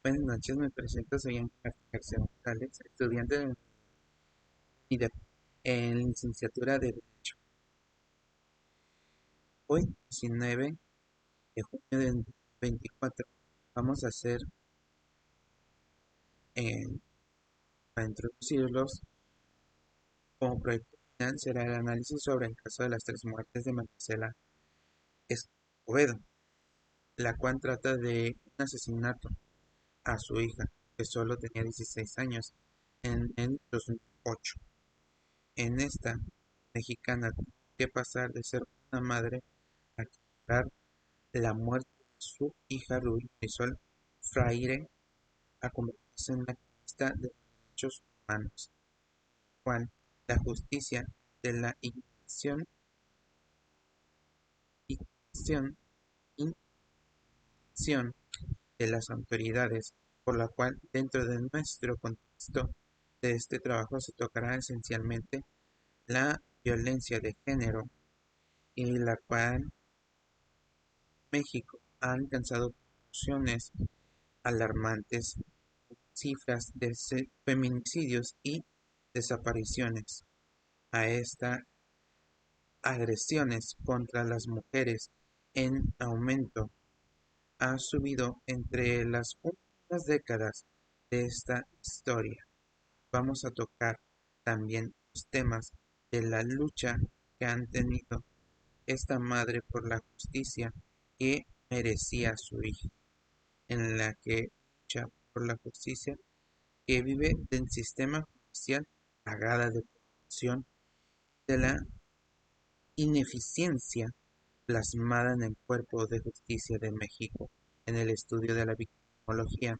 Buenas noches, me presento, soy Ángel García González, estudiante de UNIDEP en licenciatura de Derecho. Hoy, 19 de junio del 24, vamos a hacer, eh, para introducirlos, como proyecto final será el análisis sobre el caso de las tres muertes de Marcela Escobedo, la cual trata de un asesinato a su hija, que solo tenía 16 años, en el 2008. En esta mexicana tuvo que pasar de ser una madre a explorar la muerte de su hija Rubí Marisol Freire a convertirse en una activista de los derechos humanos, cual la justicia de la inacción de las autoridades, por la cual dentro de nuestro contexto de este trabajo se tocará esencialmente la violencia de género y la cual México ha alcanzado proporciones alarmantes, cifras de feminicidios y desapariciones. A estas agresiones contra las mujeres en aumento ha subido entre las últimas décadas de esta historia. Vamos a tocar también los temas de la lucha que han tenido esta madre por la justicia que merecía su hija, en la que lucha por la justicia que vive del sistema judicial plagada de corrupción, de la ineficiencia plasmada en el Cuerpo de Justicia de México, en el estudio de la victimología,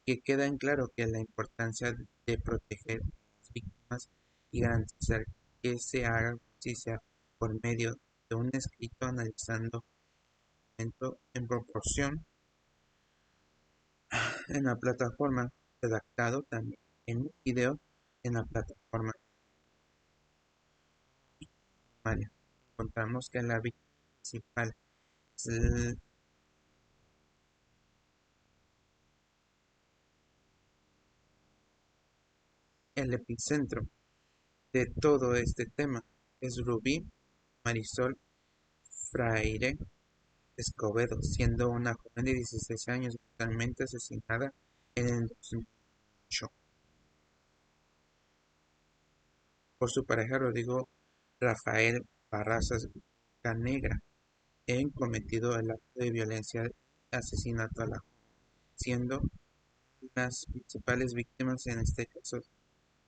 que queda en claro que la importancia de proteger a las víctimas y garantizar que se haga justicia por medio de un escrito analizando en proporción en la plataforma, redactado también en un video en la plataforma Mario. Encontramos que la víctima principal es el epicentro de todo este tema. Es Rubí Marisol Freire Escobedo, siendo una joven de 16 años brutalmente asesinada en el 2008 por su pareja Rodrigo Rafael Barrazas Canegra, en cometido el acto de violencia y asesinato a la joven, siendo las principales víctimas en este caso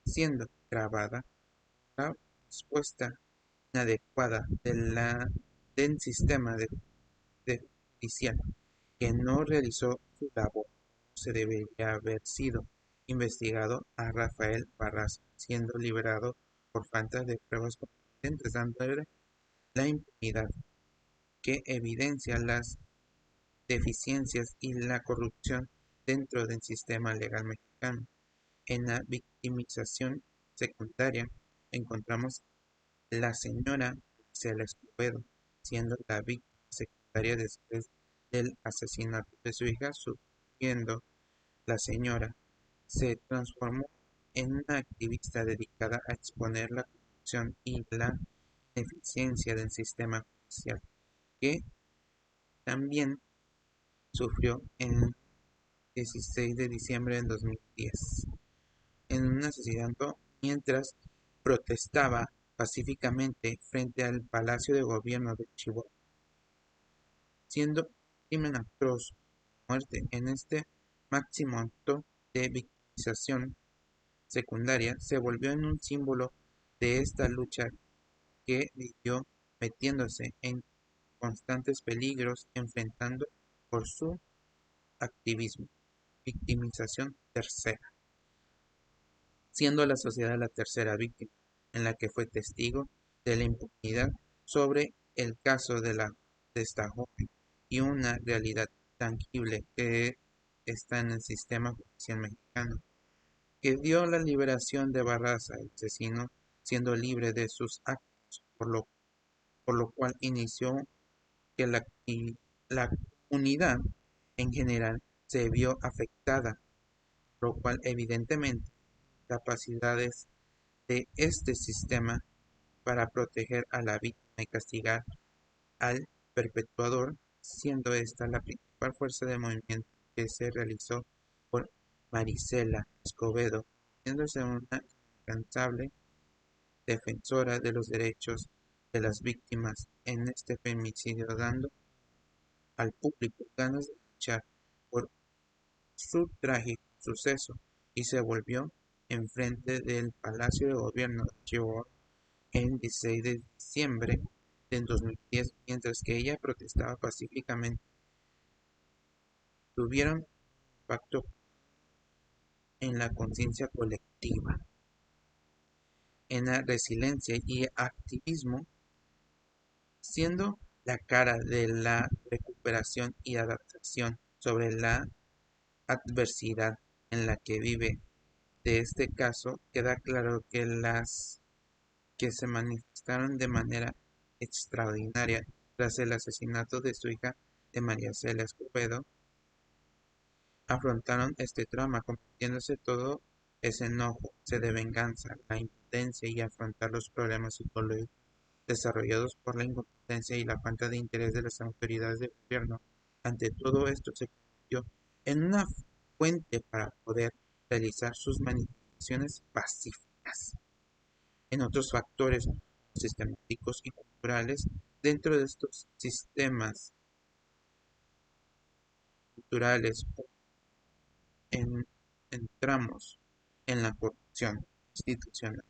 siendo grabada la respuesta inadecuada del sistema de judicial, que no realizó su labor. Se debería haber sido investigado a Rafael Barras, siendo liberado por falta de pruebas competentes, dándole la impunidad que evidencia las deficiencias y la corrupción dentro del sistema legal mexicano. En la victimización secundaria encontramos la señora Marcela Escobedo, siendo la víctima secundaria después del asesinato de su hija, sufriendo. La señora se transformó en una activista dedicada a exponer la corrupción y la ineficiencia del sistema judicial, que también sufrió en 16 de diciembre de 2010 en un asesinato mientras protestaba pacíficamente frente al Palacio de Gobierno de Chihuahua, siendo un crimen atroz muerte. En este máximo acto de victimización secundaria se volvió en un símbolo de esta lucha que vivió metiéndose en constantes peligros enfrentando por su activismo. Victimización tercera, siendo la sociedad la tercera víctima, en la que fue testigo de la impunidad sobre el caso de esta joven y una realidad tangible que está en el sistema judicial mexicano, que dio la liberación de Barraza, el asesino, siendo libre de sus actos, por lo cual inició que la comunidad en general se vio afectada, lo cual evidentemente capacidades de este sistema para proteger a la víctima y castigar al perpetuador, siendo esta la principal fuerza de movimiento que se realizó por Marisela Escobedo, siéndose una incansable defensora de los derechos de las víctimas en este femicidio, dando al público ganas de luchar por su trágico suceso, y se volvió enfrente del Palacio de Gobierno de Chihuahua el 16 de diciembre de 2010, mientras que ella protestaba pacíficamente. Tuvieron impacto en la conciencia colectiva, en la resiliencia y activismo, siendo la cara de la recuperación y adaptación sobre la adversidad en la que vive. De este caso queda claro que las que se manifestaron de manera extraordinaria tras el asesinato de su hija de María Cela Escobedo afrontaron este trauma, convirtiéndose todo ese enojo, sed de venganza, la impotencia y afrontar los problemas psicológicos desarrollados por la incompetencia y la falta de interés de las autoridades del gobierno. Ante todo esto se convirtió en una fuente para poder realizar sus manifestaciones pacíficas. En otros factores sistemáticos y culturales, dentro de estos sistemas culturales en, entramos en la corrupción institucional.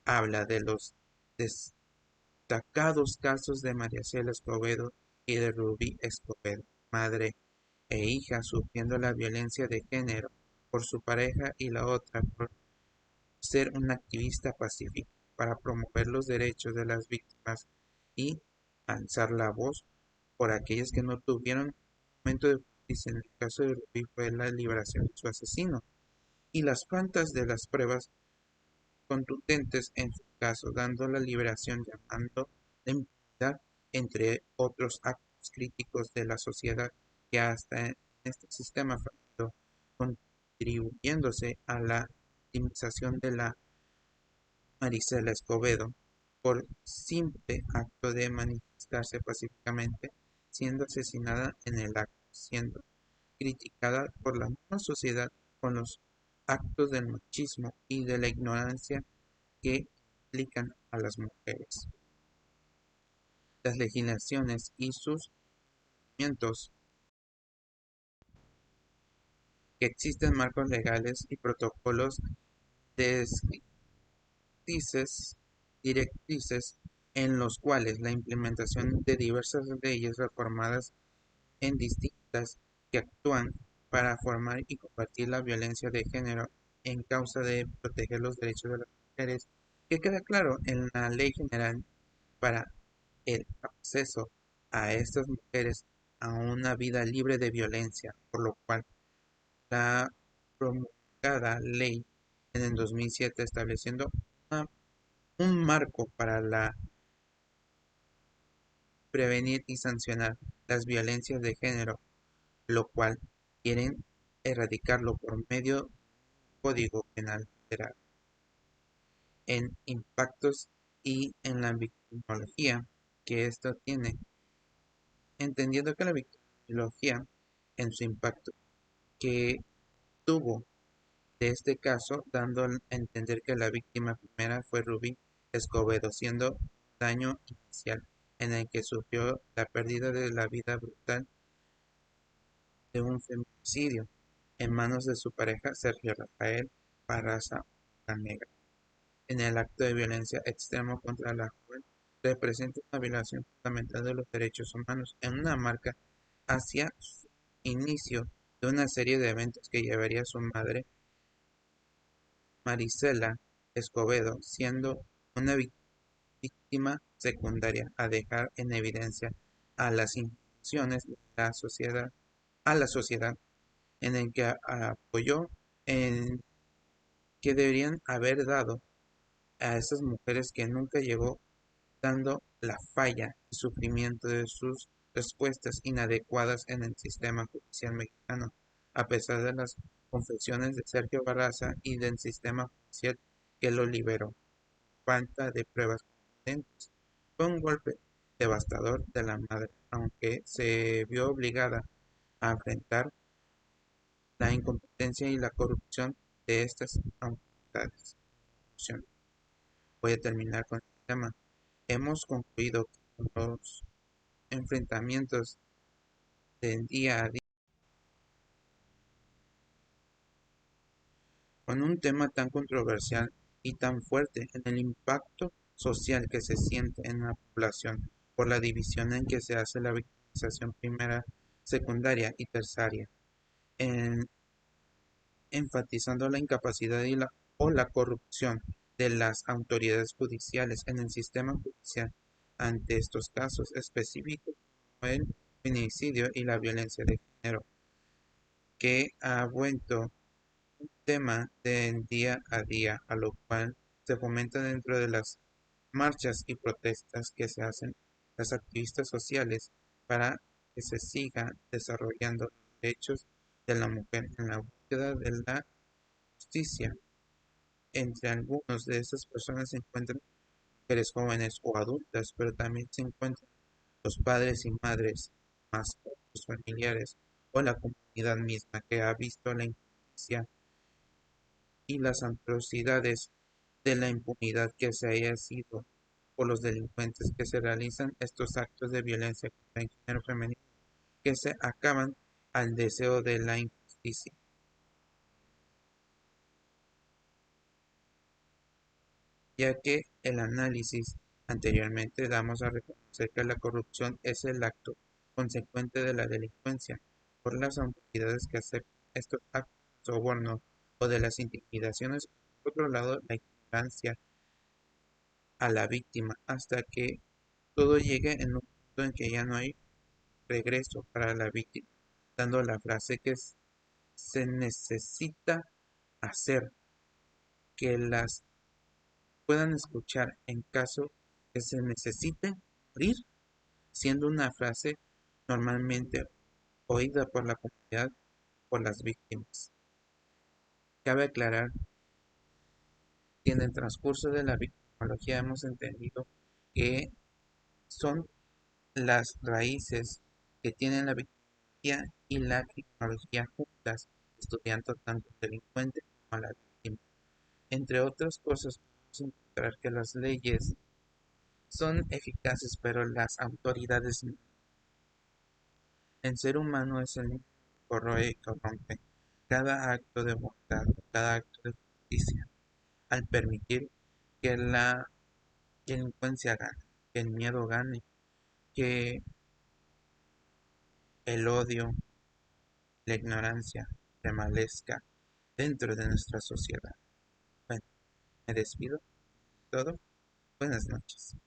Habla de los destacados casos de María Cela Escobedo y de Rubí Escobedo, madre e hija sufriendo la violencia de género por su pareja y la otra por ser una activista pacífica para promover los derechos de las víctimas y alzar la voz por aquellas que no tuvieron momento de justicia. En el caso de Rubí fue la liberación de su asesino y las cuantas de las pruebas contundentes en su caso, dando la liberación, llamando la impunidad, entre otros actos críticos de la sociedad que hasta en este sistema fallido, contribuyéndose a la victimización de la Marisela Escobedo por simple acto de manifestarse pacíficamente, siendo asesinada en el acto, siendo criticada por la misma sociedad con los actos del machismo y de la ignorancia que implican a las mujeres. Las legislaciones y sus movimientos que existen marcos legales y protocolos directrices, directrices en los cuales la implementación de diversas leyes reformadas en distintas que actúan para formar y combatir la violencia de género en causa de proteger los derechos de las mujeres, que queda claro en la Ley General para el acceso a estas mujeres a una vida libre de violencia, por lo cual la promulgada ley en el 2007 estableciendo una- un marco para la prevenir y sancionar las violencias de género, lo cual quieren erradicarlo por medio del Código Penal Federal en impactos y en la victimología que esto tiene, entendiendo que la victimología en su impacto que tuvo de este caso, dando a entender que la víctima primera fue Rubí Escobedo, siendo daño inicial en el que sufrió la pérdida de la vida brutal de un feminicidio en manos de su pareja Sergio Rafael Barraza Canegra. En el acto de violencia extremo contra la joven representa una violación fundamental de los derechos humanos en una marca hacia su inicio de una serie de eventos que llevaría a su madre Marisela Escobedo, siendo una víctima secundaria, a dejar en evidencia a las instituciones de la sociedad en el que apoyó, en que deberían haber dado a esas mujeres que nunca llegó, dando la falla y sufrimiento de sus respuestas inadecuadas en el sistema judicial mexicano, a pesar de las confesiones de Sergio Barraza y del sistema judicial que lo liberó. Falta de pruebas contundentes. Fue un golpe devastador de la madre, aunque se vio obligada a enfrentar la incompetencia y la corrupción de estas autoridades. Voy a terminar con el tema. Hemos concluido con los enfrentamientos del día a día con un tema tan controversial y tan fuerte en el impacto social que se siente en la población por la división en que se hace la victimización primera, secundaria y terciaria, en, enfatizando la incapacidad o la corrupción de las autoridades judiciales en el sistema judicial ante estos casos específicos como el feminicidio y la violencia de género, que ha vuelto tema del día a día, a lo cual se fomenta dentro de las marchas y protestas que se hacen las activistas sociales para que se sigan desarrollando los derechos de la mujer en la búsqueda de la justicia. Entre algunos de estas personas se encuentran mujeres jóvenes o adultas, pero también se encuentran los padres y madres, más otros familiares o la comunidad misma que ha visto la injusticia y las atrocidades de la impunidad que se haya sido por los delincuentes que se realizan estos actos de violencia contra el género femenino que se acaban al deseo de la injusticia, ya que el análisis anteriormente damos a reconocer que la corrupción es el acto consecuente de la delincuencia por las autoridades que aceptan estos actos de soborno o de las intimidaciones. Por otro lado, la ignorancia a la víctima hasta que todo llegue en un punto en que ya no hay regreso para la víctima, dando la frase que se necesita hacer que las puedan escuchar en caso que se necesite morir, siendo una frase normalmente oída por la comunidad, por las víctimas. Cabe aclarar que en el transcurso de la victimología hemos entendido que son las raíces que tienen la victimología y la criminología juntas, estudiando tanto al delincuente como a la víctima. Entre otras cosas, podemos encontrar que las leyes son eficaces, pero las autoridades no. El ser humano es el único que corroe y corrompe cada acto de bondad, cada acto de justicia, al permitir que la delincuencia gane, que el miedo gane, que el odio, la ignorancia prevalezca dentro de nuestra sociedad. Bueno, me despido. Todo. Buenas noches.